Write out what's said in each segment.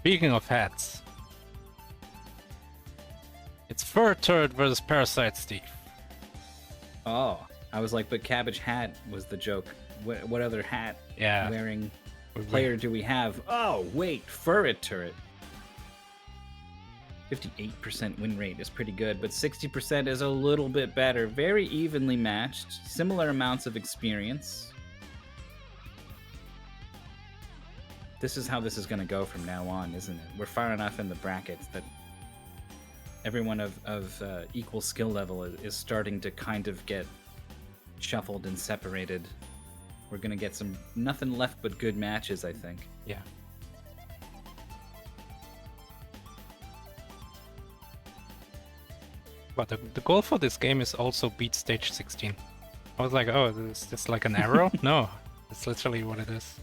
Speaking of hats, it's FurretTurret versus ParasyteSteve. Oh, I was like, but Cabbage Hat was the joke. What other hat wearing player do we have? Oh, wait, FurretTurret. 58% win rate is pretty good, but 60% is a little bit better. Very evenly matched, similar amounts of experience. This is how this is going to go from now on, isn't it? We're far enough in the brackets that everyone of equal skill level is starting to kind of get shuffled and separated. We're going to get some nothing left but good matches, I think. Yeah. But the goal for this game is also beat stage 16. I was like, oh, is this like an arrow? No, it's literally what it is.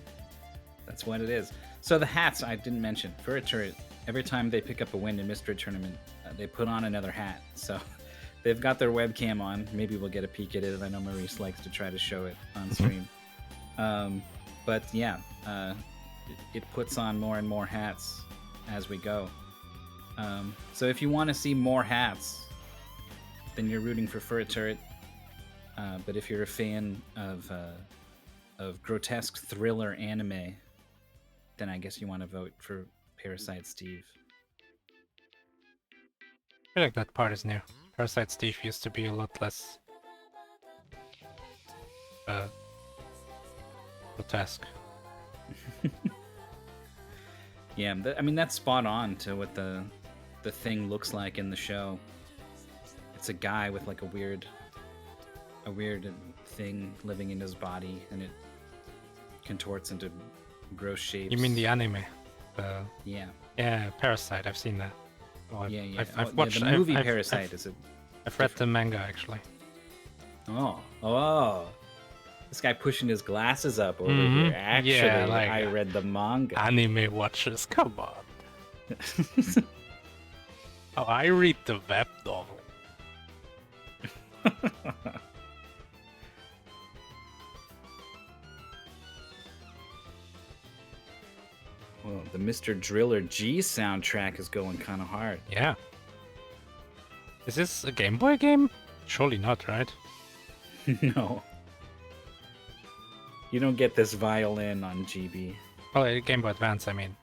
That's what it is. So the hats I didn't mention. FurretTurret, every time they pick up a win in Mystery Tournament, they put on another hat. So they've got their webcam on. Maybe we'll get a peek at it. I know Maurice likes to try to show it on stream. But yeah, it puts on more and more hats as we go. So if you want to see more hats, then you're rooting for FurretTurret. But if you're a fan of grotesque thriller anime, then I guess you want to vote for ParasyteSteve. I feel like that part is new. ParasyteSteve used to be a lot less grotesque. Yeah, I mean that's spot on to what the thing looks like in the show. It's a guy with like a weird thing living in his body, and it contorts into gross shapes. You mean the anime? Yeah. Yeah, Parasite. I've seen that. Well, yeah. I've watched the movie Parasite. I've read the manga actually. Oh. This guy pushing his glasses up over here. Actually, yeah, like, I read the manga. Anime watchers, come on. Oh, I read the web novel. Well, the Mr. Driller G soundtrack is going kind of hard. Yeah. Is this a Game Boy game? Surely not, right? No. You don't get this violin on GB. Well, Game Boy Advance, I mean.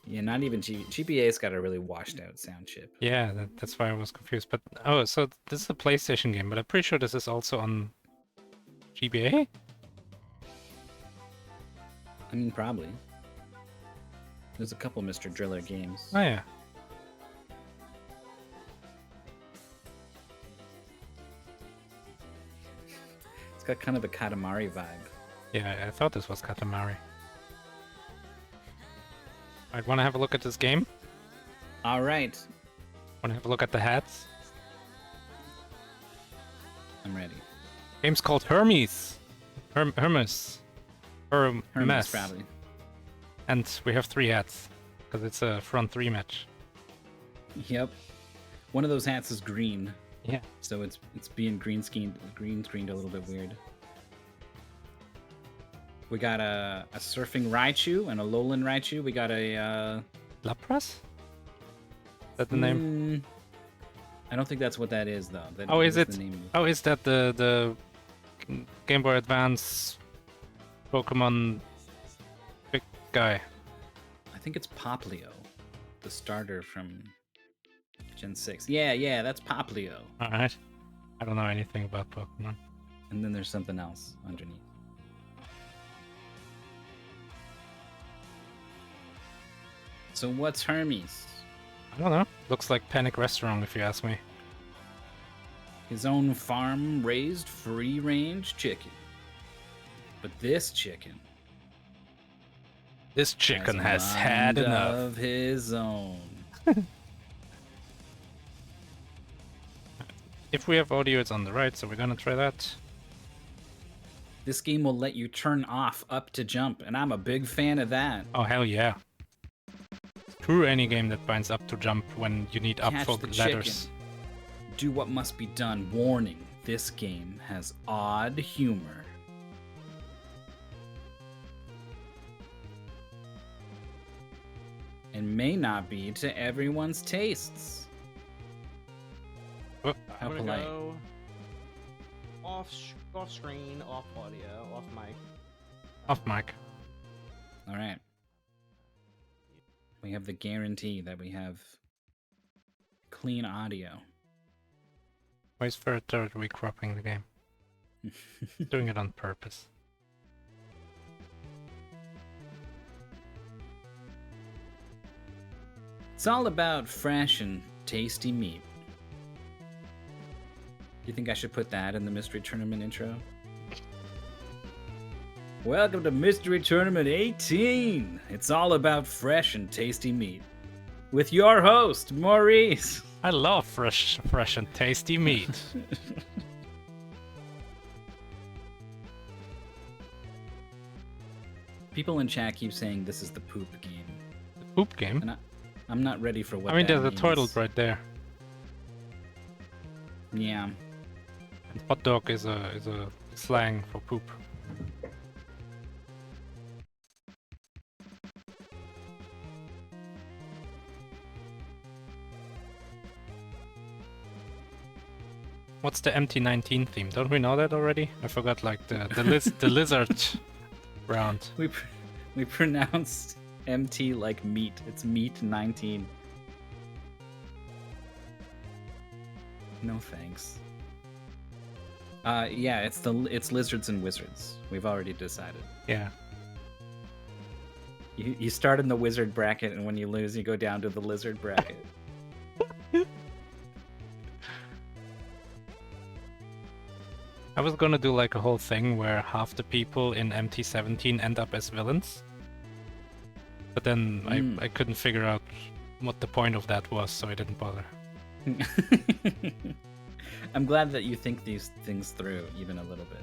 Yeah, not even GBA's got a really washed out sound chip. Yeah, that's why I was confused. But oh, so this is a PlayStation game, but I'm pretty sure this is also on GBA? I mean, probably. There's a couple Mr. Driller games. Oh, yeah. It's got kind of a Katamari vibe. Yeah, I thought this was Katamari. Alright, wanna have a look at this game? Alright. Wanna have a look at the hats? I'm ready. Game's called Hermes. Hermes. Hermes, probably. And we have 3 hats, because it's a front 3 match. Yep. One of those hats is green. Yeah. So it's being green screened a little bit weird. We got a surfing Raichu and a lowland Raichu. We got a Lapras? Is that the name? I don't think that's what that is though. Is it? Oh, is that the Game Boy Advance Pokemon big guy? I think it's Poplio, the starter from Gen 6. Yeah, that's Poplio. Alright. I don't know anything about Pokemon. And then there's something else underneath. So what's Hermes? I don't know. Looks like Panic Restaurant if you ask me. His own farm-raised free-range chicken. But this chicken... This chicken has had enough of his own. If we have audio, it's on the right, so we're gonna try that. This game will let you turn off up to jump, and I'm a big fan of that. Oh, hell yeah. Screw any game that binds up to jump when you need up Catch for the ladders. chicken. Do what must be done. Warning, this game has odd humor. and may not be to everyone's tastes. Oh, How I'm gonna polite. go off screen, off audio, off mic. off mic. All right. We have the guarantee that we have clean audio. Why is FurretTurret recropping the game? Doing it on purpose. It's all about fresh and tasty meat. Do you think I should put that in the Mystery Tournament intro? Welcome to Mystery Tournament 18! It's all about fresh and tasty meat. With your host, Maurice! I love fresh and tasty meat. People in chat keep saying this is the poop game. The poop game? And I'm not ready for what I mean, that there's a means. toilet right there. Yeah. And hot dog is a slang for poop. What's the MT19 theme? Don't we know that already? I forgot, like the lizard round. We pronounce MT like meat. It's meat 19. No thanks. Yeah, it's lizards and wizards. We've already decided. Yeah. You start in the wizard bracket, and when you lose, you go down to the lizard bracket. I was gonna do like a whole thing where half the people in MT17 end up as villains. But then I couldn't figure out what the point of that was, so I didn't bother. I'm glad that you think these things through even a little bit.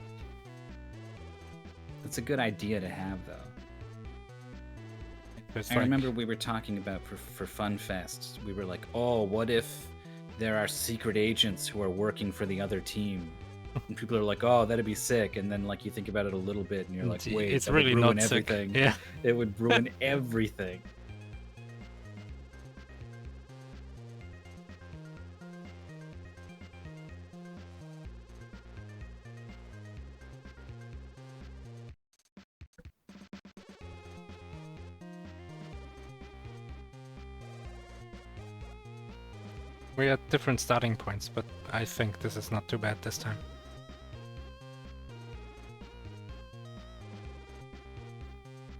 It's a good idea to have, though. It's I like- remember we were talking about for Fun Fest. We were like, oh, what if there are secret agents who are working for the other team? And people are like, oh, that'd be sick. And then like you think about it a little bit, and you're like, wait, it's that really would ruin not sick. everything. Yeah. It would ruin everything. We're at different starting points, but I think this is not too bad this time.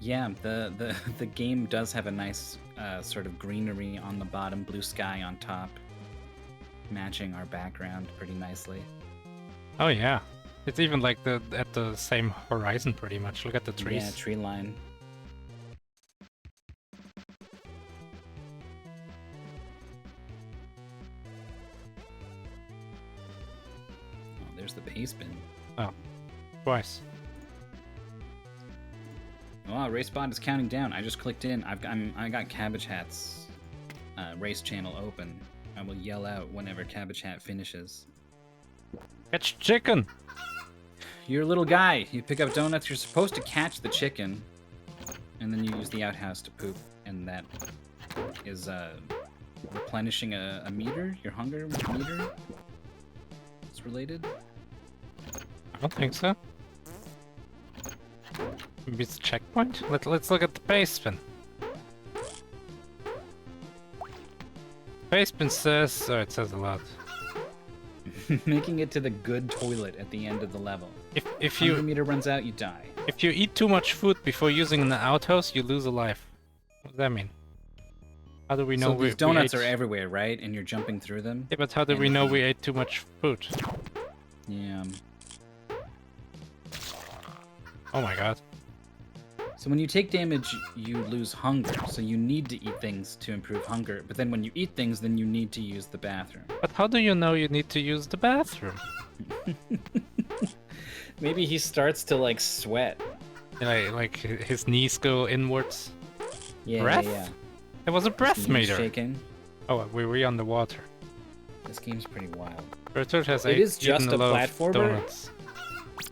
Yeah, the game does have a nice sort of greenery on the bottom, blue sky on top, matching our background pretty nicely. Oh yeah. It's even like at the same horizon pretty much. Look at the trees. Yeah, tree line. Oh, there's the base bin. Twice. Oh, RaceBot is counting down. I just clicked in. I got Cabbage Hat's race channel open. I will yell out whenever Cabbage Hat finishes. Catch chicken! You're a little guy. You pick up donuts. You're supposed to catch the chicken, and then you use the outhouse to poop, and that is replenishing a meter. Your hunger meter. It's related. I don't think so. Maybe it's a checkpoint? Let's look at the base bin. Base bin says... Oh, it says a lot. Making it to the good toilet at the end of the level. If Hunger you meter runs out, you die. if you eat too much food before using an outhouse, you lose a life. What does that mean? How do we know So these donuts we are ate... everywhere, right? And you're jumping through them. Yeah, but how do we know we ate too much food? Yeah. Oh my god. So when you take damage, you lose hunger. So you need to eat things to improve hunger. But then when you eat things, then you need to use the bathroom. But how do you know you need to use the bathroom? Maybe he starts to like sweat. Like his knees go inwards. Yeah, Breath? yeah. It was a breath Knees meter. shaking. Oh, we were underwater. This game's pretty wild. FurretTurret has It is just eaten a lot of platformer? donuts.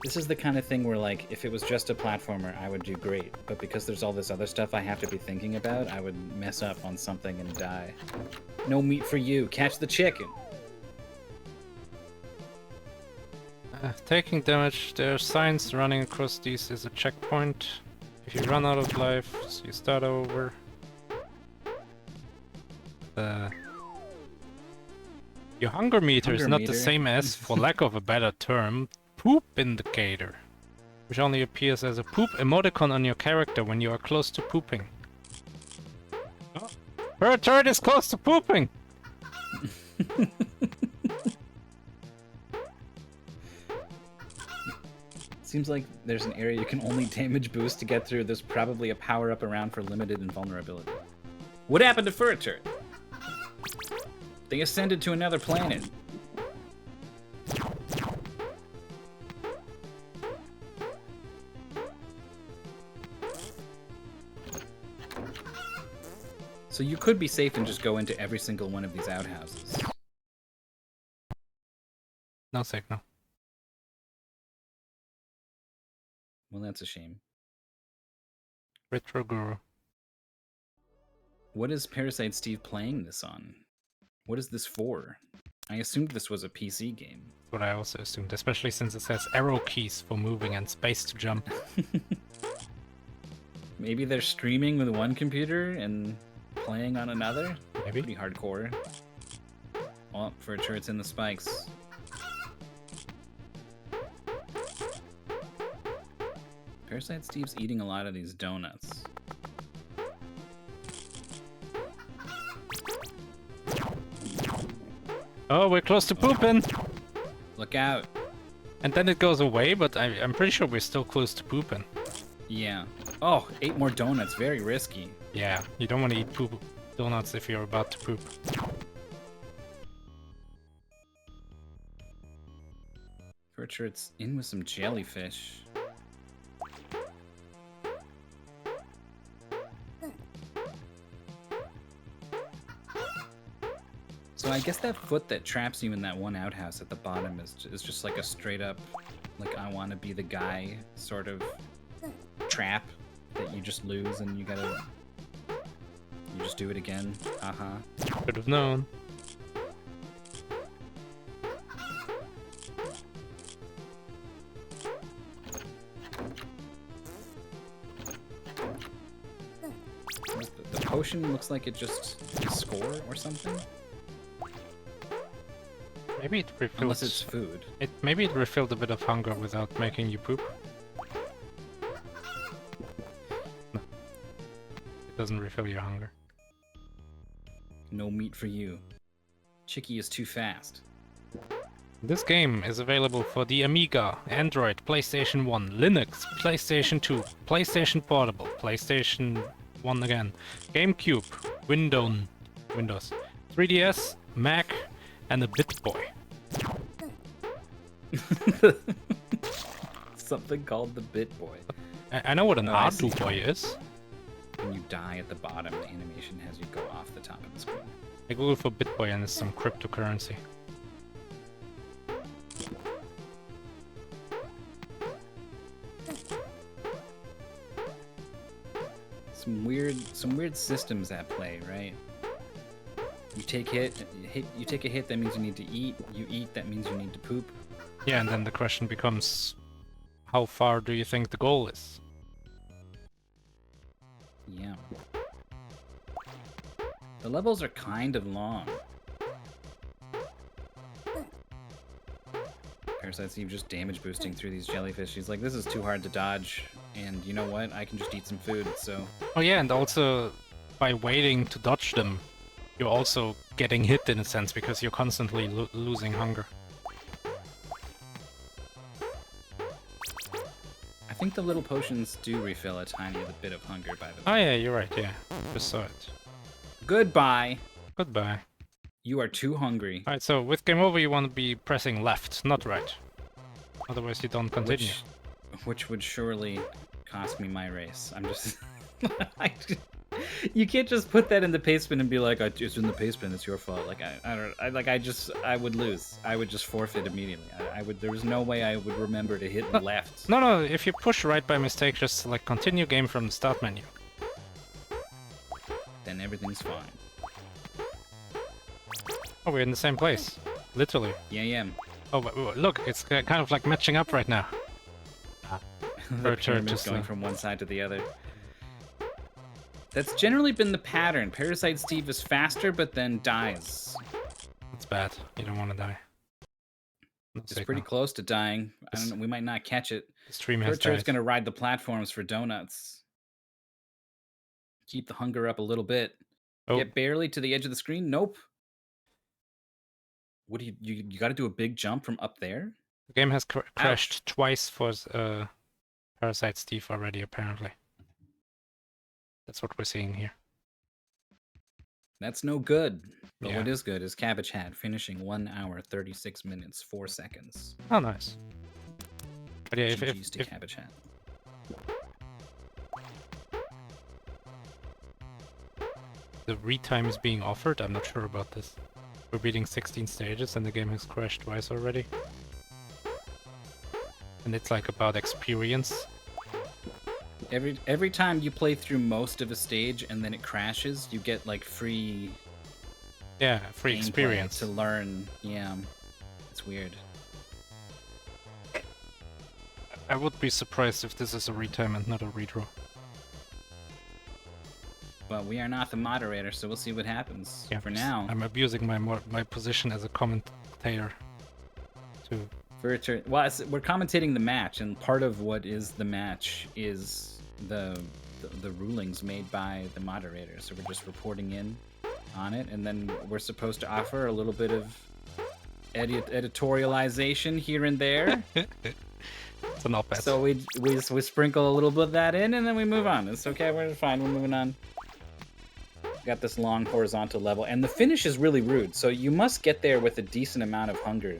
This is the kind of thing where, like, if it was just a platformer, I would do great. But because there's all this other stuff I have to be thinking about, I would mess up on something and die. No meat for you. Catch the chicken. Taking damage, there are signs running across these is a checkpoint. If you run out of life, so you start over. Your hunger meter is not the same as, for lack of a better term, poop indicator, which only appears as a poop emoticon on your character when you are close to pooping. Oh. FurretTurret is close to pooping! Seems like there's an area you can only damage boost to get through. There's probably a power-up around for limited invulnerability. What happened to FurretTurret? They ascended to another planet. So you could be safe and just go into every single one of these outhouses. No signal. Well, that's a shame. Retro Guru. What is ParasyteSteve playing this on? What is this for? I assumed this was a PC game. That's what I also assumed, especially since it says arrow keys for moving and space to jump. Maybe they're streaming with one computer and playing on another? Maybe. Pretty hardcore. Oh, FurretTurret's in the spikes. ParasyteSteve's eating a lot of these donuts. Oh, we're close to pooping! Look out. And then it goes away, but I'm pretty sure we're still close to pooping. Yeah. Oh, 8 more donuts. Very risky. Yeah, you don't want to eat poop donuts if you're about to poop. FurretTurret's in with some jellyfish. So I guess that foot that traps you in that one outhouse at the bottom is just like a straight up, like, I want to be the guy sort of trap that you just lose and you just do it again. Haha. Could have known. The potion looks like it just is score or something. Maybe it refills. Unless it's food. Maybe it refilled a bit of hunger without making you poop. No. It doesn't refill your hunger. No meat for you. Chicky is too fast. This game is available for the Amiga, Android, PlayStation 1, Linux, PlayStation 2, PlayStation Portable, PlayStation 1 again, GameCube, Windows, 3DS, Mac, and a BitBoy. Something called the BitBoy. I know what an I see. Ardu Boy is. When you die at the bottom, the animation has you go off the top of the screen. I googled for BitBoy and it's some cryptocurrency. Some weird systems at play, right? You take you take a hit, that means you need to eat. You eat, that means you need to poop. Yeah, and then the question becomes, how far do you think the goal is? Yeah. The levels are kind of long. ParasyteSteve just damage boosting through these jellyfish. He's like, this is too hard to dodge, and you know what? I can just eat some food, so... Oh yeah, and also, by waiting to dodge them, you're also getting hit in a sense, because you're constantly losing hunger. I think the little potions do refill a tiny bit of hunger, by the way. Oh yeah, you're right, yeah. Just saw it. Goodbye! Goodbye. You are too hungry. Alright, so with game over you want to be pressing left, not right. Otherwise you don't continue. Which would surely cost me my race. I'm just... You can't just put that in the paste bin and be like, "It's in the paste bin. It's your fault." Like I would lose. I would just forfeit immediately. I would. There was no way I would remember to hit left. No, if you push right by mistake, just select continue game from the start menu. Then everything's fine. Oh, we're in the same place. Literally. Yeah. Oh, look, it's kind of like matching up right now. The pyramid's going from one side to the other. That's generally been the pattern. ParasyteSteve is faster, but then dies. It's bad. You don't want to die. It's pretty close to dying. I don't know. We might not catch it. The stream has FurretTurret's died. going to ride the platforms for donuts. Keep the hunger up a little bit. Oh. Get barely to the edge of the screen. Nope. What do you got to do a big jump from up there? The game has crashed twice for ParasyteSteve already, apparently. That's what we're seeing here. That's no good. But Yeah. what is good is Cabbage Hat finishing 1 hour, 36 minutes, 4 seconds. Oh, nice. But yeah, GG's to Cabbage Hat. the retime is being offered, I'm not sure about this. We're beating 16 stages and the game has crashed twice already. And it's like about experience. Every time you play through most of a stage and then it crashes, you get like free free gameplay experience. to learn. Yeah, it's weird. I would be surprised if this is a retime and not a redraw. But we are not the moderator, so we'll see what happens. Yeah, For now, I'm abusing my position as a commentator. FurretTurret. Well, we're commentating the match, and part of what is the match is the rulings made by the moderator. So we're just reporting in on it, and then we're supposed to offer a little bit of editorialization here and there. It's an op-ed. So we sprinkle a little bit of that in, and then we move on. It's okay. We're fine. We're moving on. Got this long horizontal level, and the finish is really rude. So you must get there with a decent amount of hunger.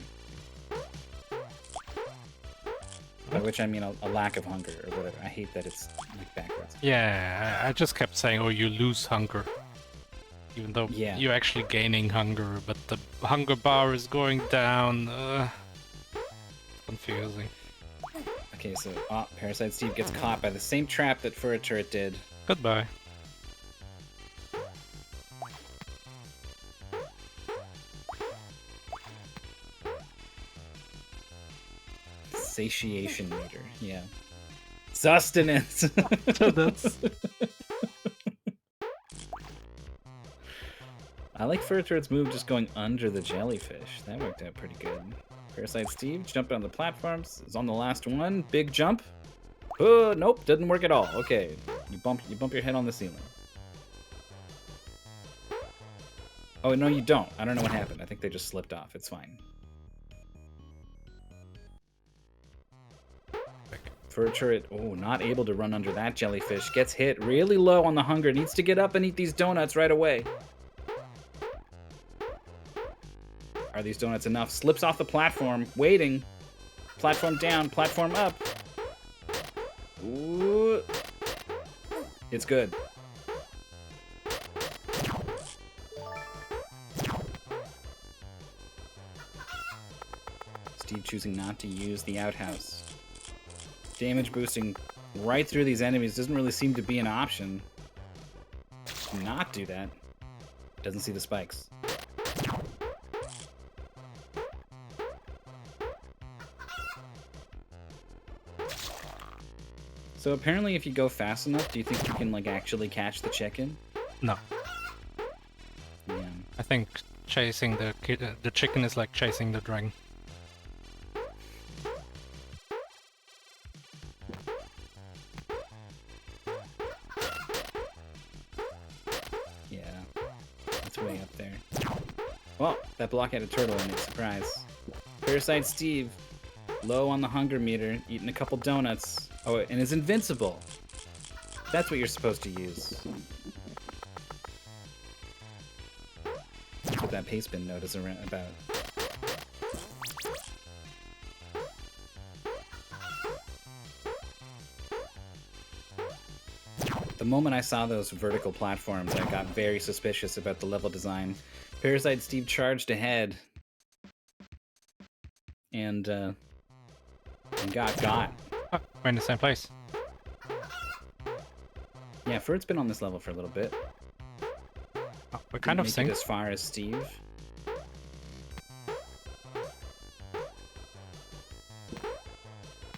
By which I mean a lack of hunger or whatever. I hate that it's like backwards. Yeah, I just kept saying, oh, you lose hunger. Even though you're actually gaining hunger, but the hunger bar is going down. Confusing. Okay, so ParasyteSteve gets caught by the same trap that FurretTurret did. Goodbye. Satiation meter, yeah. Sustenance. I like FurretTurret's move just going under the jellyfish. That worked out pretty good. ParasyteSteve jumping on the platforms is on the last one. Big jump. Nope, didn't work at all. Okay, you bump your head on the ceiling. Oh no, you don't. I don't know what happened. I think they just slipped off. It's fine. FurretTurret, not able to run under that jellyfish. Gets hit really low on the hunger. Needs to get up and eat these donuts right away. Are these donuts enough? Slips off the platform. Waiting. Platform down. Platform up. Ooh. It's good. Steve choosing not to use the outhouse. Damage boosting right through these enemies doesn't really seem to be an option. Not do that. Doesn't see the spikes. So apparently if you go fast enough, do you think you can like actually catch the chicken? No. Yeah. I think chasing the chicken is like chasing the dragon. Way up there. Well, that block had a turtle in it, surprise. ParasyteSteve, low on the hunger meter, eating a couple donuts. Oh, and is invincible. That's what you're supposed to use. That's what that paste bin note is about. The The moment I saw those vertical platforms, I got very suspicious about the level design. ParasyteSteve charged ahead and got. Oh, we're in the same place. Yeah, Furret's been on this level for a little bit. Oh, we're kind of Make it synced. as far as Steve.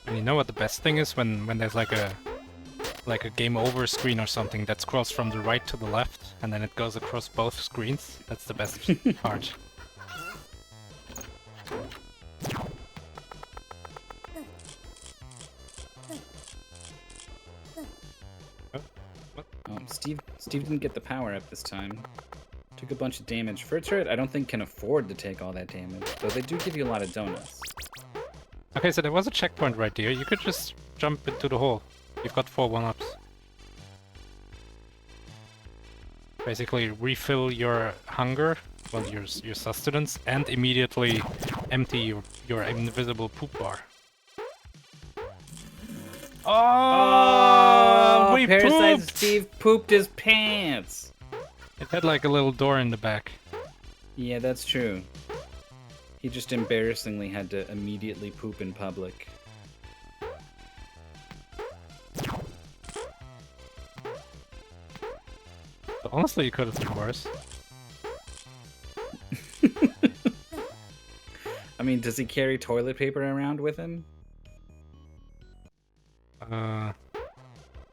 And you know what the best thing is when there's like a game over screen or something that scrolls from the right to the left and then it goes across both screens. That's the best part. Oh, Steve didn't get the power up this time. Took a bunch of damage. FurretTurret, I don't think can afford to take all that damage, though they do give you a lot of donuts. Okay, so there was a checkpoint right there. You could just jump into the hole. You've got 4 1-ups. Basically, refill your hunger, well, your sustenance, and immediately empty your invisible poop bar. Oh, we pooped! ParasyteSteve pooped his pants! It had like a little door in the back. Yeah, that's true. He just embarrassingly had to immediately poop in public. But honestly, it could have been worse. I mean, does he carry toilet paper around with him?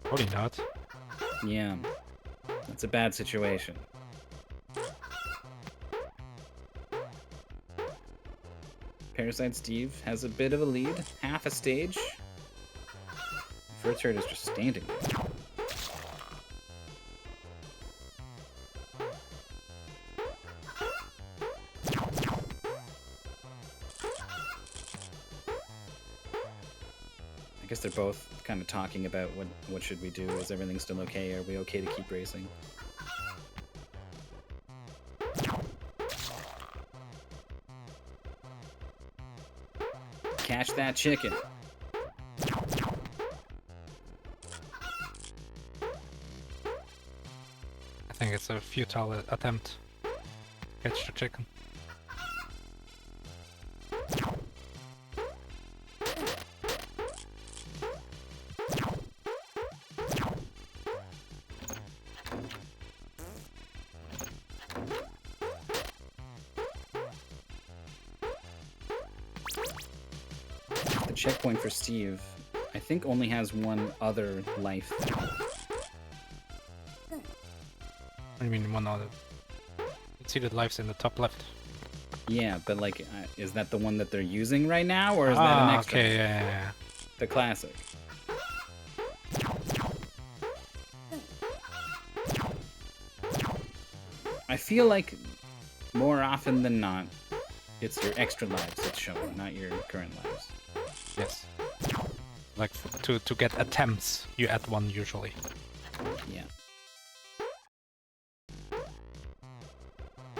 Probably not. Yeah. That's a bad situation. ParasyteSteve has a bit of a lead, half a stage. FurretTurret is just standing there. I guess they're both kind of talking about what should we do? Is everything still okay? Are we okay to keep racing? Catch that chicken. I think it's a futile attempt. Catch the chicken. The checkpoint for Steve, I think, only has one other life. I mean, one other. You see the lives in the top left. Yeah, but like, is that the one that they're using right now, or is that an extra? Okay, yeah. The classic. I feel like more often than not, it's your extra lives that's showing, not your current lives. Yes. Like to get attempts, you add 1 usually. Yeah.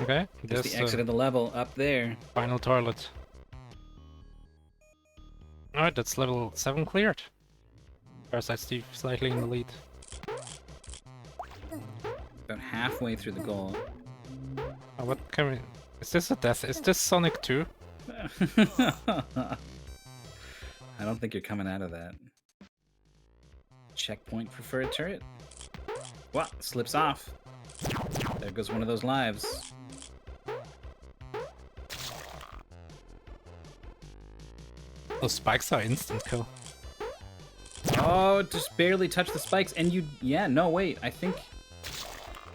Okay. There's This the exit of the level up there. final toilet. Alright, that's level 7 cleared. ParasyteSteve slightly in the lead. About halfway through the goal. Oh, what can we... Is this a death? Is this Sonic 2? I don't think you're coming out of that. Checkpoint for FurretTurret. What? Slips off. There goes one of those lives. Those spikes are instant kill. Oh, just barely touched the spikes, and you... Yeah, no, wait. I think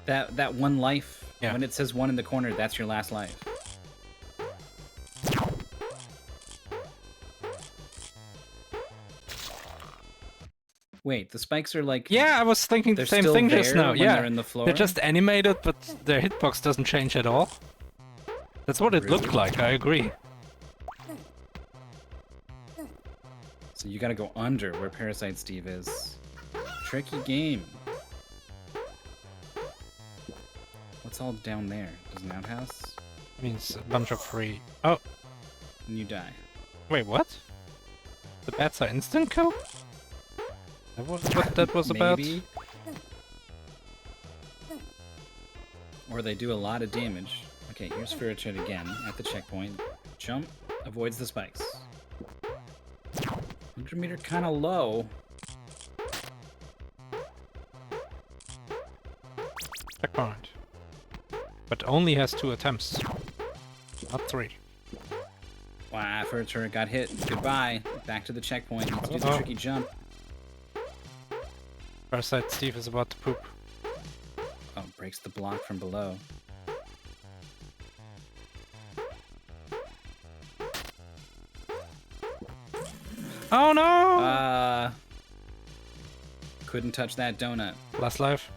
that one life, Yeah. when it says 1 in the corner, that's your last life. Wait, the spikes are like... Yeah, I was thinking the They're same still thing just there now. when Yeah, they're in the floor? they're just animated, but their hitbox doesn't change at all. That's what it looked Really? like, I agree. So you gotta go under where ParasyteSteve is. Tricky game. What's all down there? There's an outhouse? Means a bunch of free... Oh, And you die. wait, what? The bats are instant kill? That was what that was about? Maybe. or they do a lot of damage. Okay, here's FurretTurret again at the checkpoint. Jump, avoids the spikes. 100 meter kind of low. Checkpoint. But only has 2 attempts. Not 3. Wow, FurretTurret got hit. Goodbye. Back to the checkpoint. Needs to do the tricky jump. ParasyteSteve is about to poop. Oh, breaks the block from below. Oh no! Couldn't touch that donut. Last life.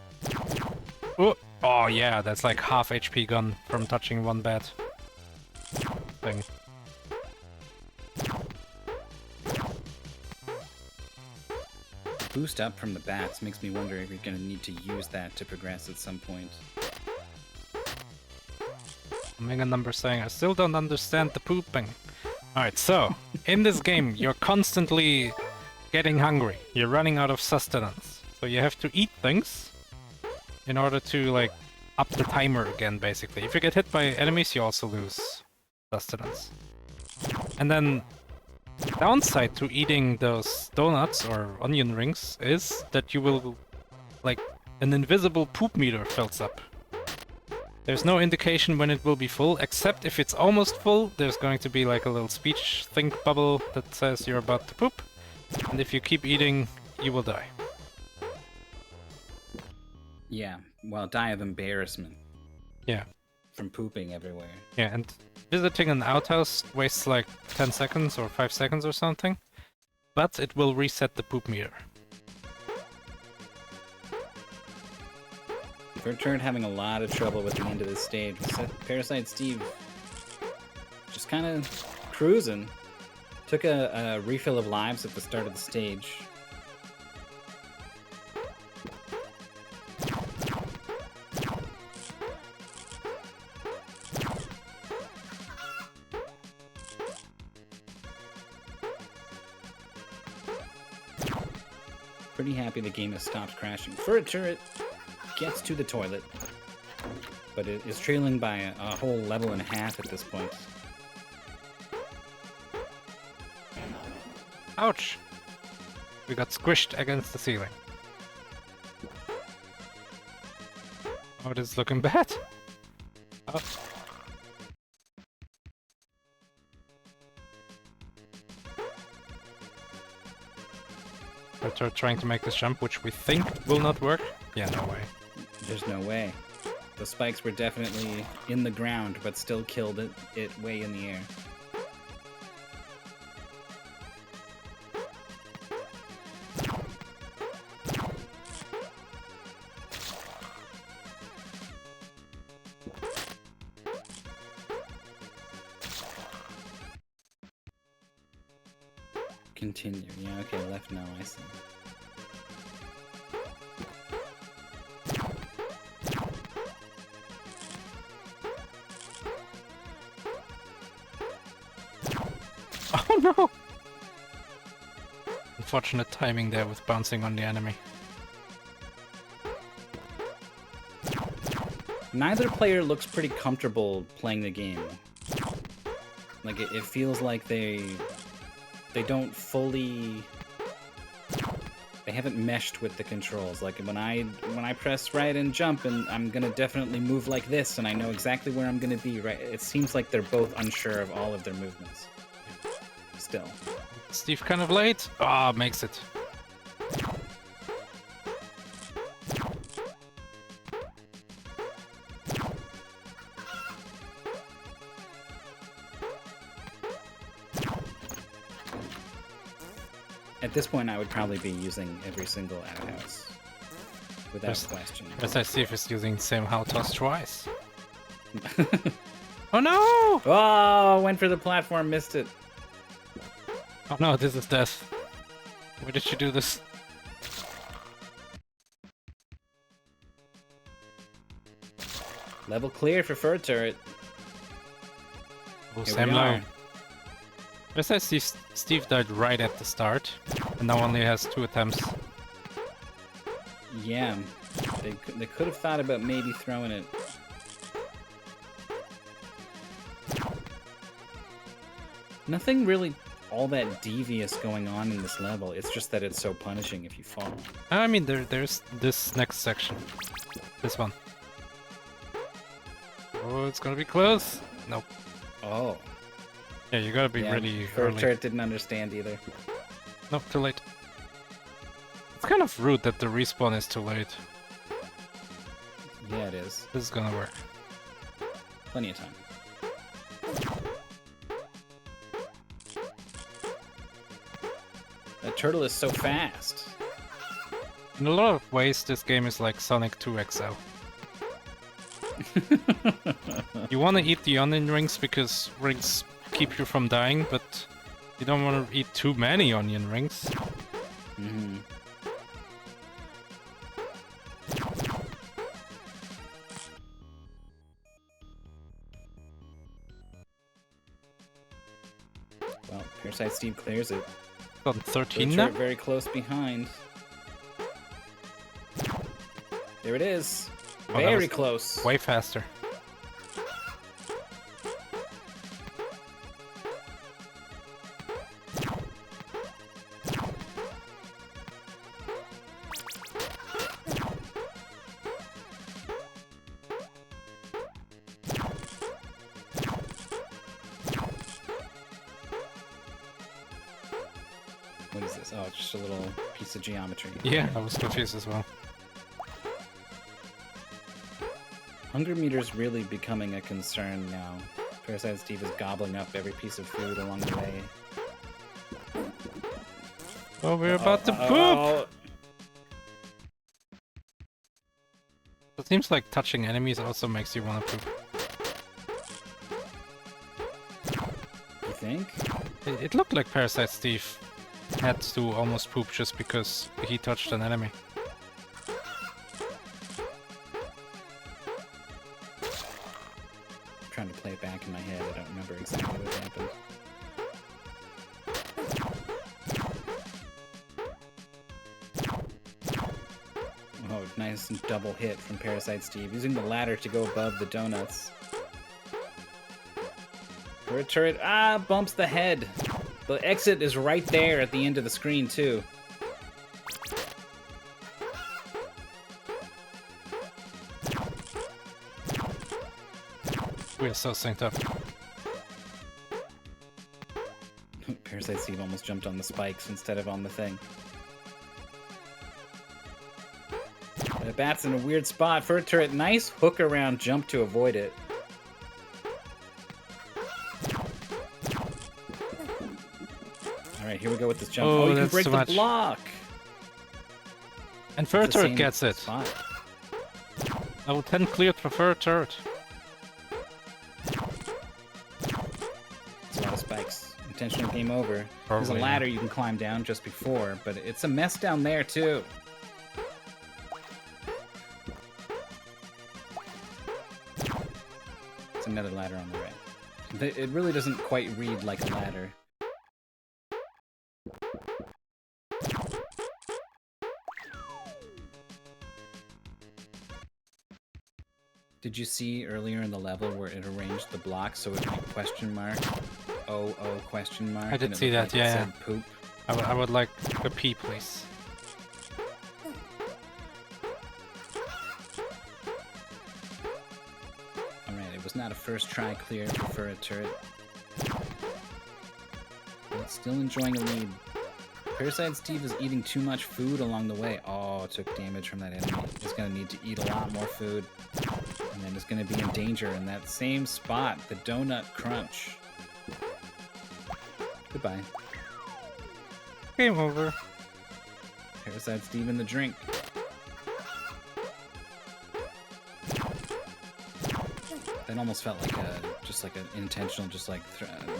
Oh yeah, that's like half HP gone from touching one bad thing. Boost up from the bats makes me wonder if you're going to need to use that to progress at some point. Omega number saying, I still don't understand the pooping. Alright, so, in this game, you're constantly getting hungry. You're running out of sustenance. So you have to eat things in order to, like, up the timer again, basically. If you get hit by enemies, you also lose sustenance. And then, the downside to eating those donuts or onion rings is that you will, like, an invisible poop meter fills up. There's no indication when it will be full, except if it's almost full, there's going to be like a little speech think bubble that says you're about to poop. And if you keep eating, you will die. Yeah, well, die of embarrassment. Yeah. From pooping everywhere. Yeah, and visiting an outhouse wastes like 10 seconds or 5 seconds or something, but it will reset the poop meter. FurretTurret having a lot of trouble with the end of this stage. ParasyteSteve just kind of cruising. Took a refill of lives at the start of the stage. Pretty happy the game has stopped crashing. FurretTurret gets to the toilet, but it is trailing by a whole level and a half at this point. Ouch! We got squished against the ceiling. Oh, it is looking bad. Oh. We're trying to make this jump, which we think will not work. Yeah, no way. There's no way. The spikes were definitely in the ground, but still killed it way in the air. Continue. Yeah, okay, left now, I see. Oh no! Unfortunate timing there with bouncing on the enemy. Neither player looks pretty comfortable playing the game. Like, it feels like they don't fully... They haven't meshed with the controls. Like, when I press right and jump, and I'm gonna definitely move like this, and I know exactly where I'm gonna be, right? It seems like they're both unsure of all of their movements. Still. Steve kind of late. Ah, makes it. At this point, I would probably be using every single outhouse. Without question. ParasyteSteve is using the same outhouse twice. Oh no! Oh, went for the platform, missed it. Oh no, this is death. Why did you do this? Level clear for FurretTurret. Oh, Here same we low. are. Steve died right at the start, and now only has 2 attempts. Yeah, they could have thought about maybe throwing it Nothing really all that devious going on in this level. It's just that it's so punishing if you fall. I mean, there's this next section. This one. Oh, it's gonna be close. Nope. Oh. Yeah, you gotta be really early. FurretTurret didn't understand either. Nope, too late. It's kind of rude that the respawn is too late. Yeah, it is. This is gonna work. Plenty of time. That turtle is so fast. In a lot of ways, this game is like Sonic 2 XL. You want to eat the onion rings because rings keep you from dying, but you don't want to eat too many onion rings. Mm-hmm. Well, ParasyteSteve clears it. On 13 now? Very close behind. There it is. Oh, Very close. Way faster. What is this? Oh, it's just a little piece of geometry. Yeah, I was confused as well. Hunger meter's really becoming a concern now. ParasyteSteve is gobbling up every piece of food along the way. Oh, we're about to poop! It seems like touching enemies also makes you want to poop. You think? It looked like ParasyteSteve had to almost poop just because he touched an enemy. I'm trying to play it back in my head. I don't remember exactly what happened. Oh, nice double hit from ParasyteSteve, using the ladder to go above the donuts. FurretTurret, bumps the head. The exit is right there at the end of the screen, too. We're so synced up. ParasyteSteve almost jumped on the spikes instead of on the thing. The bat's in a weird spot. FurretTurret, nice hook around jump to avoid it. Alright, here we go with this jump. Oh, you can that's break too the much. block! And It's the FurretTurret same gets it. spot. Level 10 cleared for FurretTurret. It's a lot of spikes. Intentional game over. There's a Probably, yeah. ladder you can climb down just before, but it's a mess down there too. It's another ladder on the right. It really doesn't quite read like a ladder. Did you see earlier in the level where it arranged the blocks so it went question mark, oh question mark? I did and it see looked that, like it yeah, said poop. I would like a P, please. Alright, it was not a first try clear for FurretTurret. But still enjoying a lead. ParasyteSteve is eating too much food along the way. Oh, took damage from that enemy. He's gonna need to eat a lot more food. And then he's gonna be in danger in that same spot, the donut crunch. Goodbye. Game over. ParasyteSteve in the drink. That almost felt like just like an intentional, just like,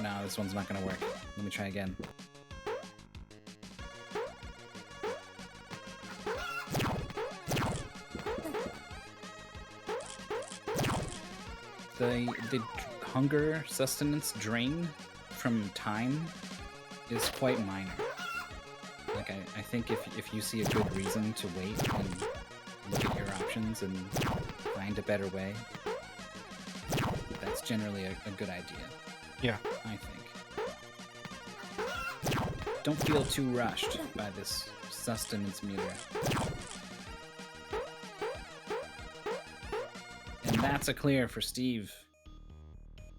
no, this one's not gonna work. Let me try again. The hunger sustenance drain from time is quite minor. Like, I think if you see a good reason to wait and look at your options and find a better way, that's generally a good idea. Yeah. I think. don't feel too rushed by this sustenance meter. And that's a clear for Steve.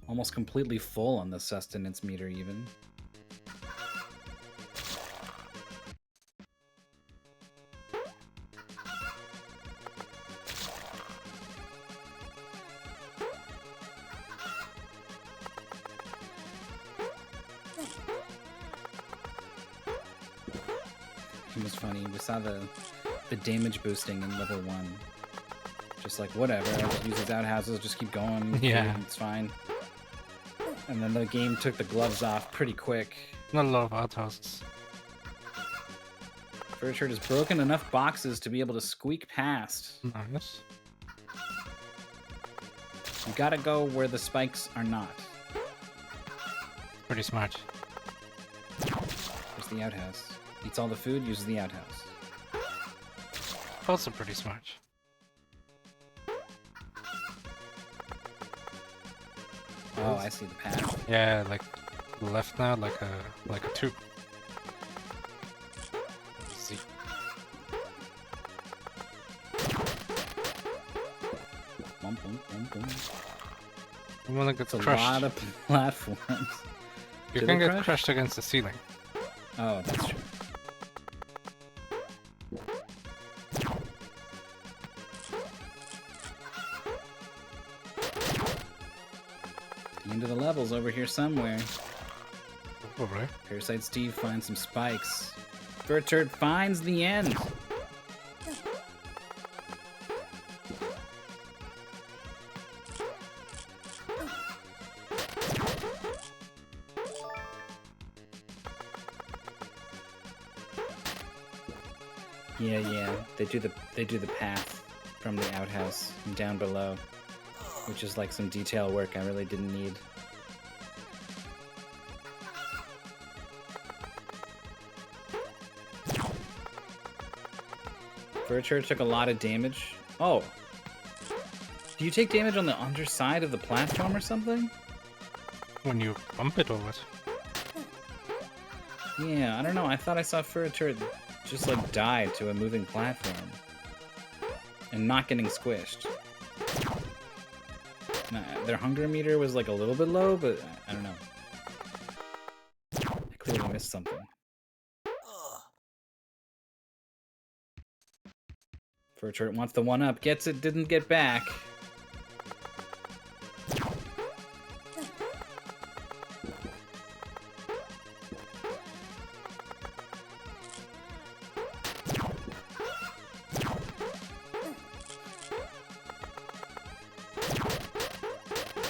Almost completely full on the sustenance meter, even. It was funny. We saw the damage boosting in level 1. Just like, whatever, I'll just use these outhouses, just keep going. Yeah. It's fine. And then the game took the gloves off pretty quick. Not a lot of outhouses. FurretTurret has broken enough boxes to be able to squeak past. Nice. You gotta go where the spikes are not. Pretty smart. There's the outhouse. Eats all the food, uses the outhouse. Also pretty smart. Oh, I see the path. Yeah, like left now, like a 2. See. Bum, bum, bum, bum. I wanna get It's a crushed. lot of platforms. You Do can they get crush? crushed against the ceiling. Oh, that's true. The end of the level's over here somewhere. Probably. ParasyteSteve finds some spikes. FurretTurret finds the end. Yeah. They do the path from the outhouse and down below, which is like some detail work I really didn't need. FurretTurret took a lot of damage. Oh. Do you take damage on the underside of the platform or something? When you bump it or what? Yeah, I don't know. I thought I saw FurretTurret just like die to a moving platform. And not getting squished. Nah, their hunger meter was like a little bit low, but I don't know. I clearly missed something. FurretTurret wants the 1-up, gets it, didn't get back.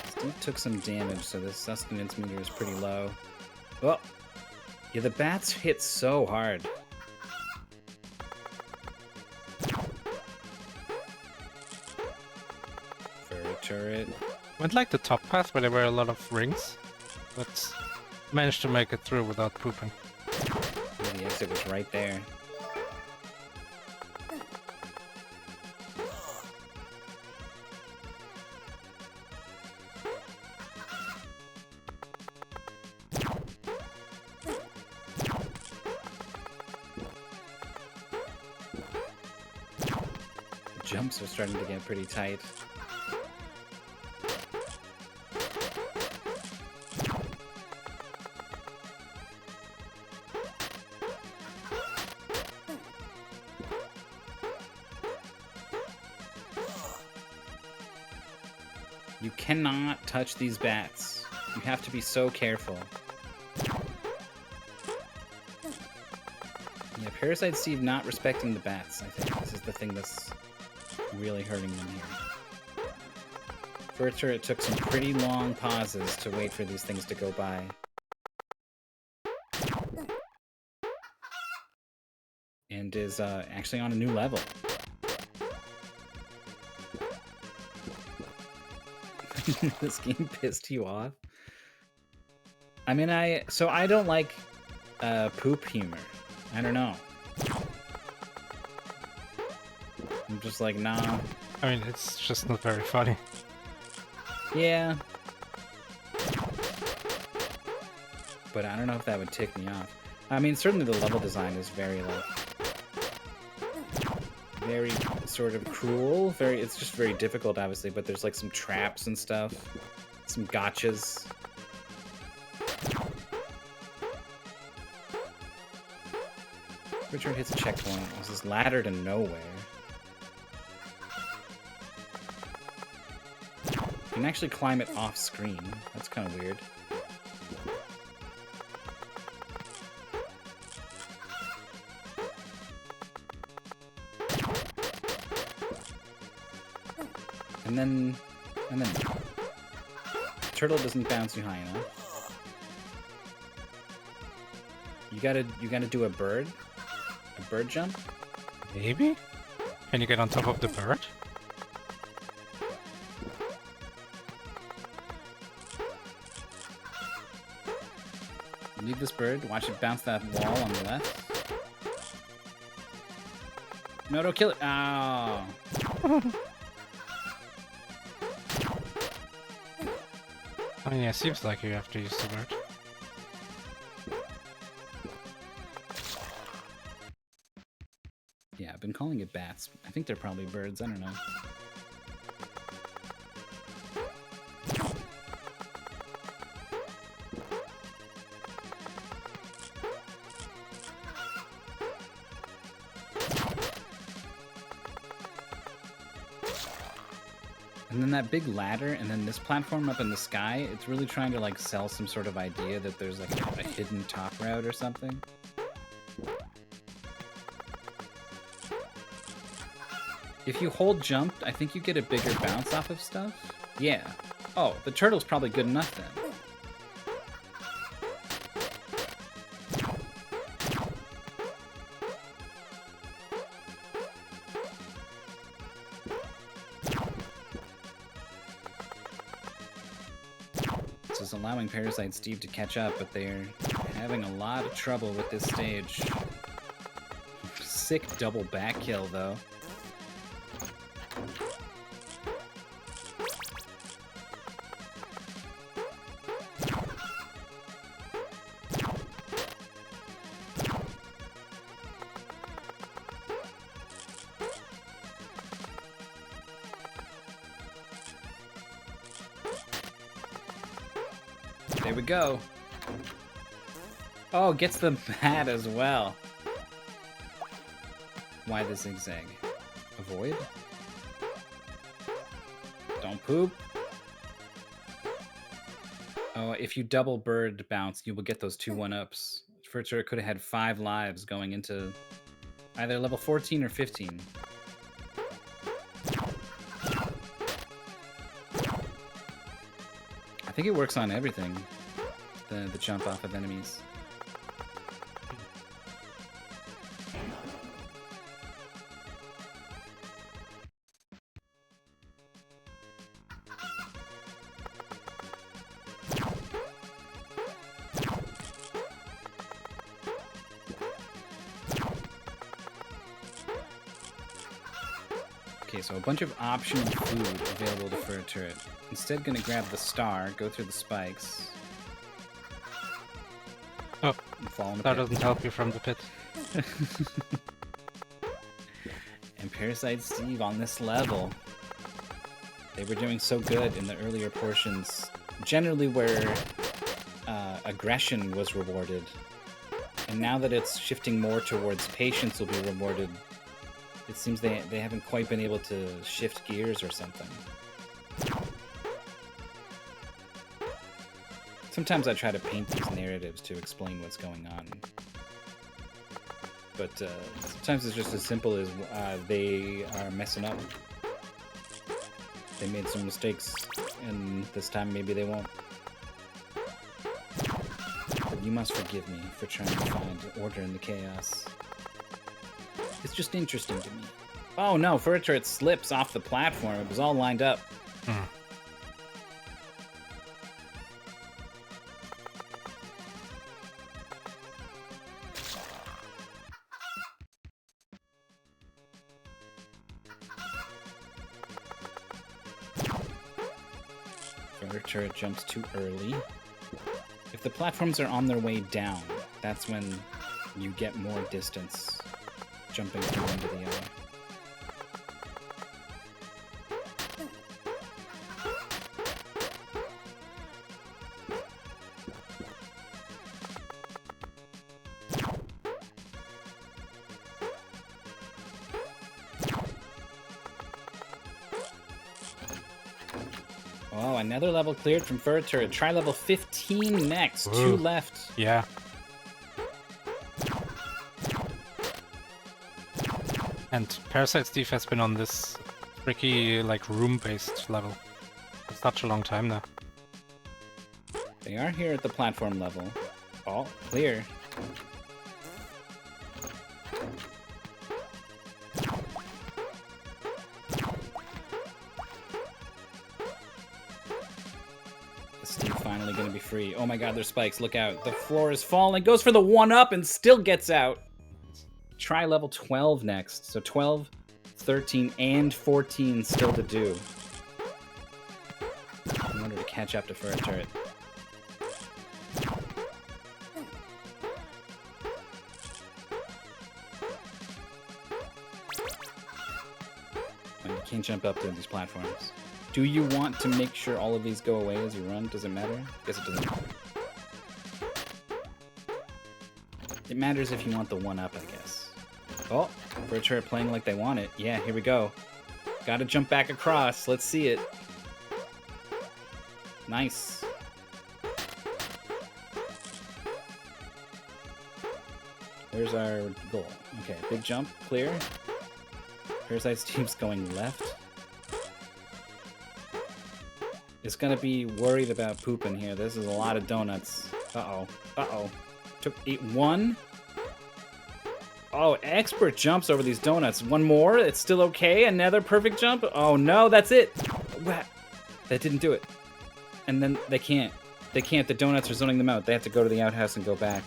Steve took some damage, so the sustenance meter is pretty low. Oh! Yeah, the bats hit so hard. FurretTurret. Went like the top path where there were a lot of rings, but managed to make it through without pooping. Yeah, the exit was right there. The jumps are starting to get pretty tight. You cannot touch these bats. You have to be so careful. Yeah, ParasyteSteve not respecting the bats, I think. This is the thing that's really hurting them here. FurretTurret took some pretty long pauses to wait for these things to go by. And is actually on a new level. This game pissed you off? I mean, I don't like poop humor. I don't know. I'm just like, nah. I mean, it's just not very funny. Yeah. But I don't know if that would tick me off. I mean, certainly the level design is very, like, very sort of cruel. It's just very difficult, obviously, but there's, like, some traps and stuff. Some gotchas. Richard hits a checkpoint. This is ladder to nowhere. You can actually climb it off screen. That's kind of weird. And then turtle doesn't bounce you high enough. You gotta do a bird jump. Maybe? Can you get on top of the bird? Leave this bird. Watch it bounce that wall on the left. No, don't kill it. Oh. I mean, yeah, seems like you have to use the bird. Yeah, I've been calling it bats. I think they're probably birds. I don't know. And then that big ladder, and then this platform up in the sky, it's really trying to, like, sell some sort of idea that there's, like, a hidden top route or something. If you hold jump, I think you get a bigger bounce off of stuff. Yeah. Oh, the turtle's probably good enough then. This is allowing ParasyteSteve to catch up, but they're having a lot of trouble with this stage. Sick double back kill, though. There we go. Oh, gets the bat as well. Why the zigzag? Avoid? Don't poop. Oh, if you double bird bounce, you will get those 2 1-ups. FurretTurret could have had 5 lives going into either level 14 or 15. I think it works on everything. The jump off of enemies. Okay, so a bunch of optional food available to FurretTurret. Instead, gonna grab the star, go through the spikes. Oh, and fall in the that pit. doesn't help you from the pit. And ParasyteSteve on this level. They were doing so good in the earlier portions, generally where aggression was rewarded. And now that it's shifting more towards patience will be rewarded, it seems they haven't quite been able to shift gears or something. Sometimes I try to paint these narratives to explain what's going on. But sometimes it's just as simple as they are messing up. They made some mistakes, and this time maybe they won't. But you must forgive me for trying to find order in the chaos. It's just interesting to me. Oh no, FurretTurret slips off the platform. It was all lined up. FurretTurret jumps too early. If the platforms are on their way down, That's when you get more distance jumping from one to the other. Oh, another level cleared from FurretTurret. Try level 15 next. Ooh. 2 left. Yeah. And ParasyteSteve has been on this tricky, like, room-based level for such a long time now. They are here at the platform level. Oh, clear. Is Steve finally going to be free? Oh my god, there's spikes. Look out. The floor is falling. Goes for the 1-up and still gets out. Try level 12 next. So 12, 13, and 14 still to do. In order to catch up to FurretTurret. You can't jump up to these platforms. Do you want to make sure all of these go away as you run? Does it matter? Guess it doesn't matter. It matters if you want the 1-up, I guess. Oh, FurretTurret playing like they want it. Yeah, here we go. Gotta jump back across. Let's see it. Nice. Where's our goal? Okay, big jump, clear. ParasyteSteve's going left. It's gonna be worried about pooping here. This is a lot of donuts. Uh-oh. Uh-oh. Took 1. Oh, expert jumps over these donuts. One more. It's still okay. Another perfect jump. Oh, no. That's it. That didn't do it. And then they can't. They can't. The donuts are zoning them out. They have to go to the outhouse and go back.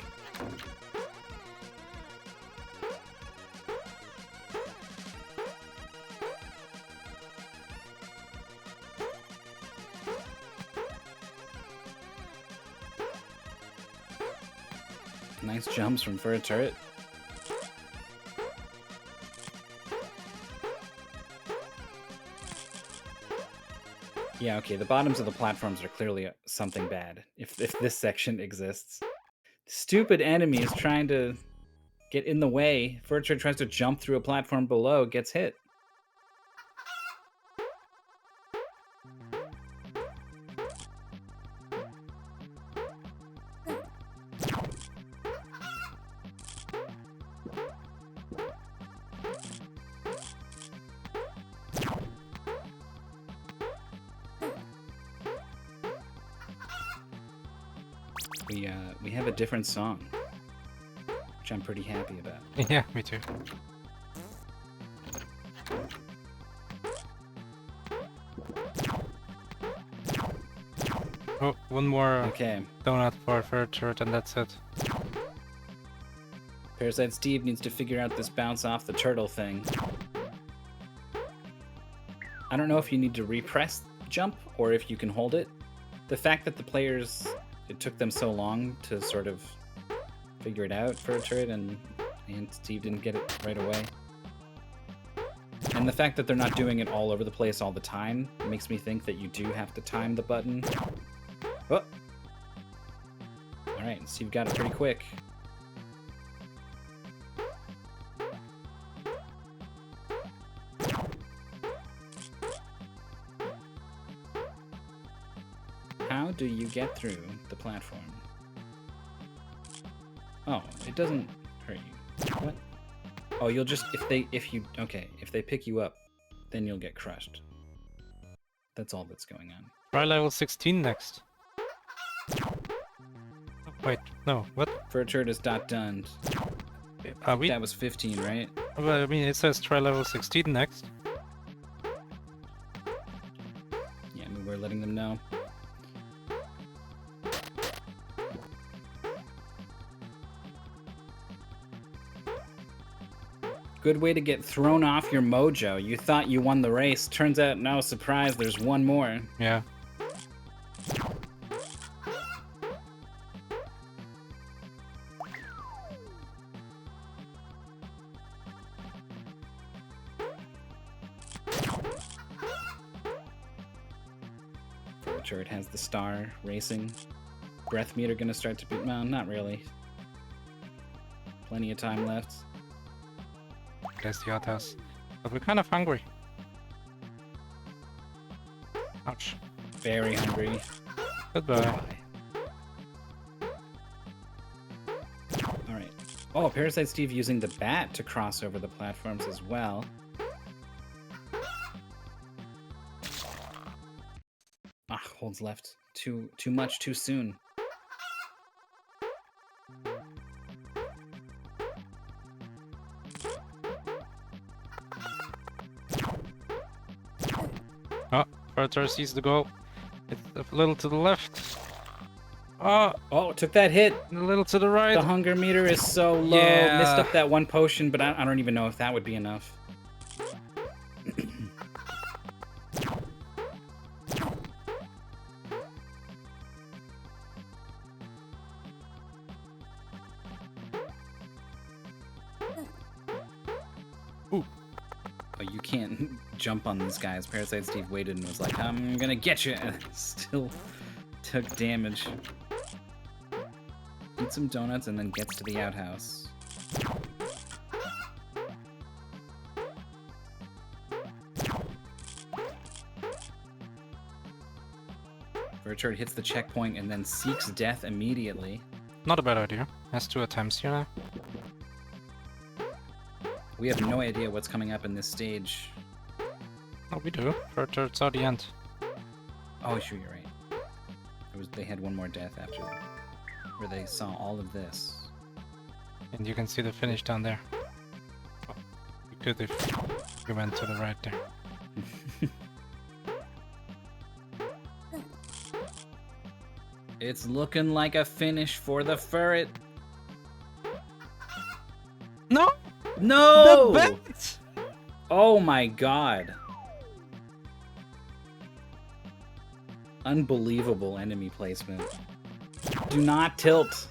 Nice jumps from FurretTurret. Yeah, okay, the bottoms of the platforms are clearly something bad, if this section exists. Stupid enemies trying to get in the way. FurretTurret tries to jump through a platform below, gets hit. We have a different song, which I'm pretty happy about. Yeah, me too. Oh, one more donut for FurretTurret and that's it. ParasyteSteve needs to figure out this bounce off the turtle thing. I don't know if you need to repress jump or if you can hold it. The fact that the players... It took them so long to sort of figure it out for FurretTurret, and Steve didn't get it right away. And the fact that they're not doing it all over the place all the time makes me think that you do have to time the button. Oh! Alright, Steve got it pretty quick. How do you get through the platform? Oh, it doesn't hurt you. What? Oh, you'll just if they pick you up, then you'll get crushed. That's all that's going on. Try level 16 next. Wait, no, what? FurretTurret is done. That was 15, right? Well, I mean, it says try level 16 next. Yeah, I mean, we're letting them know. Good way to get thrown off your mojo. You thought you won the race. Turns out, no, surprise, there's one more. Yeah. FurretTurret has the star racing. Breath meter gonna start to be... Well, not really. Plenty of time left. There's the outhouse. But we're kind of hungry. Ouch. Very hungry. Goodbye. Alright. Oh, ParasyteSteve using the bat to cross over the platforms as well. Ah, holds left. Too much too soon. Oh, FurretTurret sees the goal. It's a little to the left. Oh, Oh, took that hit. a little to the right. The hunger meter is so low. Yeah. Missed up that one potion, but I don't even know if that would be enough. Ooh. Oh, you can't jump on these guys. ParasyteSteve waited and was like, I'm gonna get you. And still took damage. Eats some donuts and then gets to the outhouse. FurretTurret hits the checkpoint and then seeks death immediately. Not a bad idea. Has 2 attempts, you know? We have no idea what's coming up in this stage. Oh, we do. FurretTurret saw the end. Oh, sure, you're right. They had one more death after that, where they saw all of this. And you can see the finish down there. Oh, you could if you went to the right there. It's looking like a finish for the Furret. No! No! The bet! Oh my god. Unbelievable enemy placement. Do not tilt.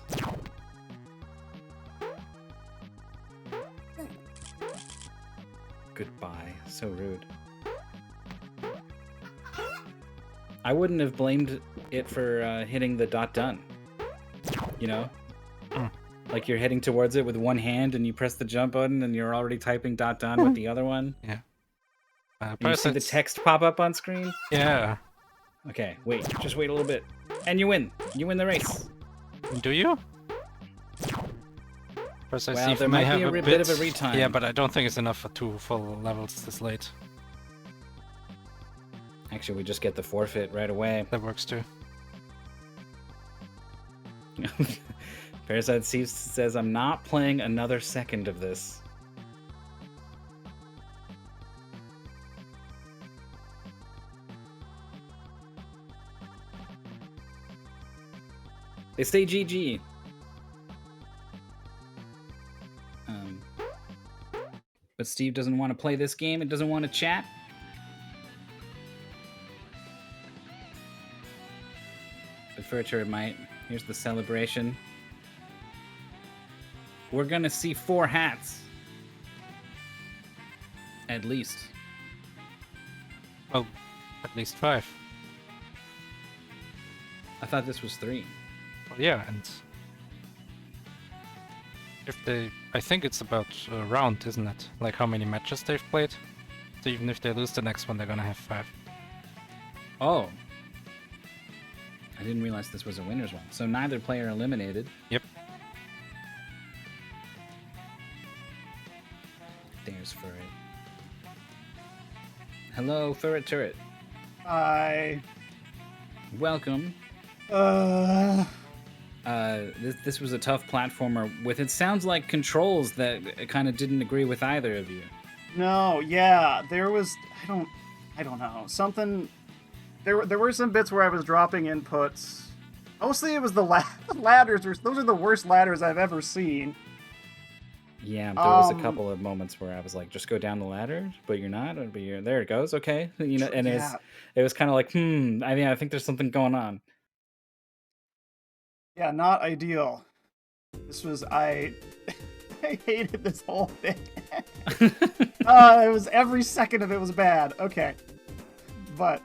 Goodbye. So rude. I wouldn't have blamed it for hitting the dot done. You know? Mm. Like you're heading towards it with one hand and you press the jump button and you're already typing dot done with the other one. Yeah. And you see the text pop up on screen? Yeah. Okay, wait. Just wait a little bit. And you win. You win the race. Do you? First, I Well, see if there may might be have a bit of a retime. Yeah, but I don't think it's enough for 2 full levels this late. Actually, we just get the forfeit right away. That works too. ParasyteSteve says, I'm not playing another second of this. They say GG. But Steve doesn't want to play this game. It doesn't want to chat. But FurretTurret might. Here's the celebration. We're gonna see 4 hats. At least. Well, at least 5. I thought this was 3. Well, yeah, and if they, I think it's about a round, isn't it? Like how many matches they've played. So even if they lose the next one, they're gonna have 5. Oh. I didn't realize this was a winner's one. So neither player eliminated. Yep. There's Furret. Hello, FurretTurret. I. Welcome. This was a tough platformer with, it sounds like, controls that kind of didn't agree with either of you. No, yeah, there was. I don't know. Something. There were some bits where I was dropping inputs. Mostly it was the ladders. Those are the worst ladders I've ever seen. Yeah, there was a couple of moments where I was like, just go down the ladder, but you're not, but you're there. It goes, okay, you know, and Yeah. it was kind of like, I think there's something going on. Yeah, not ideal. This was I hated this whole thing. It was every second of it was bad. Okay, but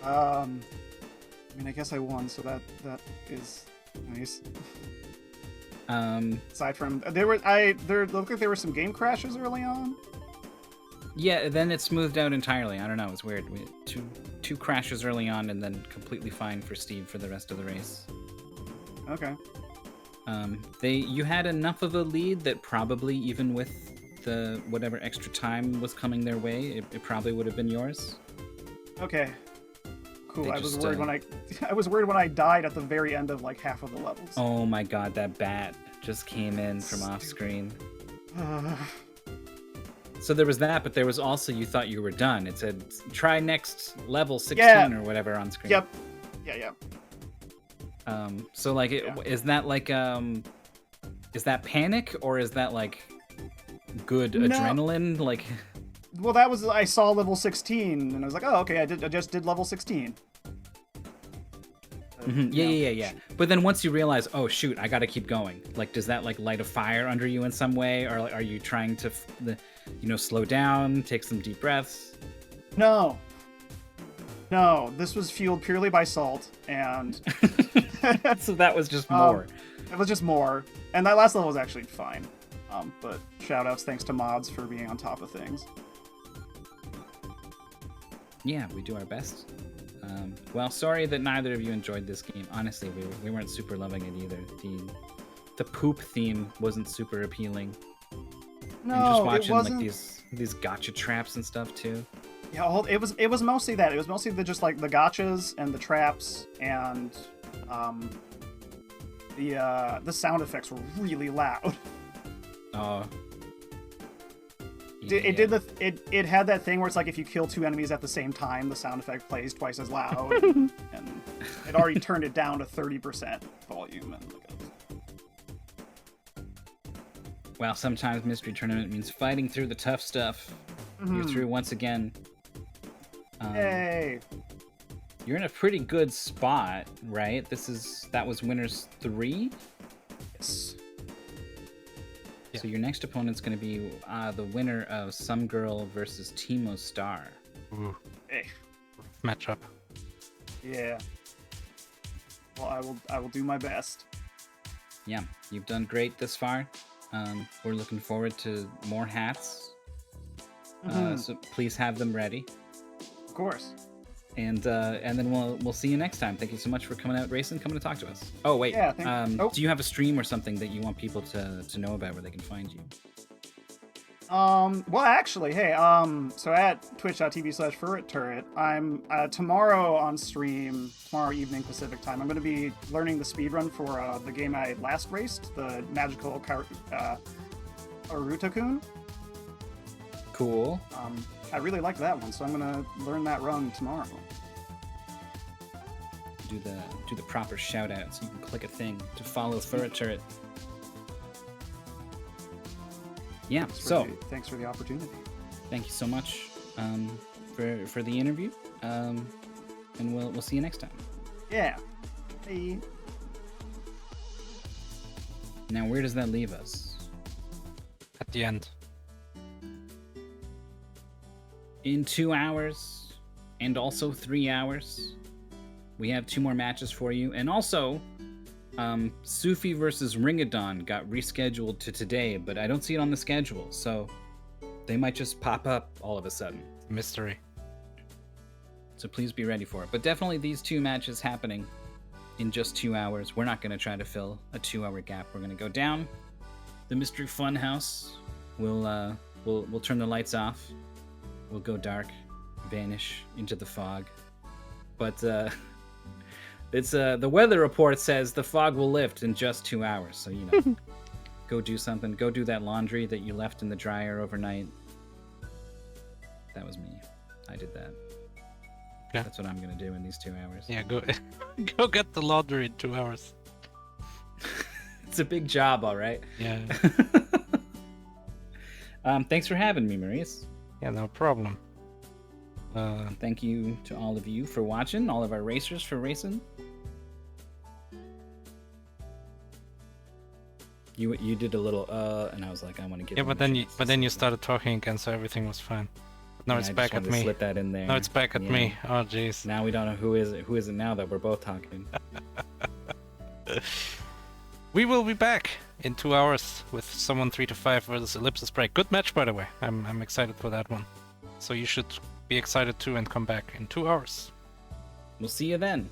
I mean, I guess I won, so that is nice. Aside from there looked like there were some game crashes early on. Yeah, then it smoothed out entirely. I don't know. It's weird. We had two crashes early on, and then completely fine for Steve for the rest of the race. Okay. You had enough of a lead that probably even with the whatever extra time was coming their way, it probably would have been yours. Okay. Cool. I was just, worried I was worried when I died at the very end of like half of the levels. Oh my god, that bat just came in from off screen. So there was that, but there was also you thought you were done. It said try next level 16 or whatever on screen. Yep. Yeah. So like, is that like is that panic or is that like good adrenaline? Like, well, that was I saw level 16 and I was like, oh, okay, I just did level 16. Yeah. But then once you realize, oh shoot, I got to keep going. Like, does that like light a fire under you in some way, or like, are you trying to, slow down, take some deep breaths? No, this was fueled purely by salt, and so that was just more. It was just more, and that last level was actually fine. But shoutouts, thanks to mods for being on top of things. Yeah, we do our best. Well, sorry that neither of you enjoyed this game. Honestly, we weren't super loving it either. The poop theme wasn't super appealing. No, and just watching it wasn't. Like these gotcha traps and stuff too. Yeah, it was mostly that. It was mostly just like the gotchas and the traps and the sound effects were really loud. Oh. It had that thing where it's like if you kill two enemies at the same time, the sound effect plays twice as loud, and it already turned it down to 30% volume. And well, sometimes Mystery Tournament means fighting through the tough stuff. You're through once again. Yay! You're in a pretty good spot, right? That was winners 3. Yes. So your next opponent's going to be the winner of Some Girl versus Timo Star. Ooh. Hey. Matchup. Yeah. Well, I will do my best. Yeah, you've done great this far. We're looking forward to more hats. So please have them ready. Of course. And then we'll see you next time. Thank you so much for coming out racing, coming to talk to us. Oh wait, yeah, do you have a stream or something that you want people to know about where they can find you? Well, actually, hey, so at twitch.tv/FurretTurret, I'm tomorrow on stream, tomorrow evening Pacific time. I'm going to be learning the speedrun for the game I last raced, the magical Arutakun. Cool. I really liked that one, so I'm gonna learn that run tomorrow. Do the proper shout out so you can click a thing to follow FurretTurret. Yeah, thanks for the opportunity. Thank you so much for the interview. And we'll see you next time. Yeah. Hey. Now where does that leave us? At the end. In 2 hours, and also 3 hours, we have 2 more matches for you. And also, Sufi versus Ringadon got rescheduled to today, but I don't see it on the schedule, so they might just pop up all of a sudden. Mystery. So please be ready for it. But definitely these 2 matches happening in just 2 hours. We're not going to try to fill a 2-hour gap. We're going to go down the Mystery Funhouse. We'll turn the lights off. We'll go dark, vanish into the fog. But it's the weather report says the fog will lift in just 2 hours. So, go do something. Go do that laundry that you left in the dryer overnight. That was me. I did that. Yeah. That's what I'm going to do in these 2 hours. Yeah, go get the laundry in 2 hours. It's a big job, all right. Yeah. Thanks for having me, Maurice. Yeah, no problem. Thank you to all of you for watching, all of our racers for racing. You did a little and I was like, I want to get. Yeah, but then you started talking again, so everything was fine. No, And it's I back just at wanted to me. slip that in there. No, it's back at Yeah. me. Oh, jeez. Now we don't know who is it now that we're both talking. We will be back in 2 hours with Summon 3 to 5 versus Ellipsis Break. Good match, by the way. I'm excited for that one. So you should be excited too and come back in 2 hours. We'll see you then.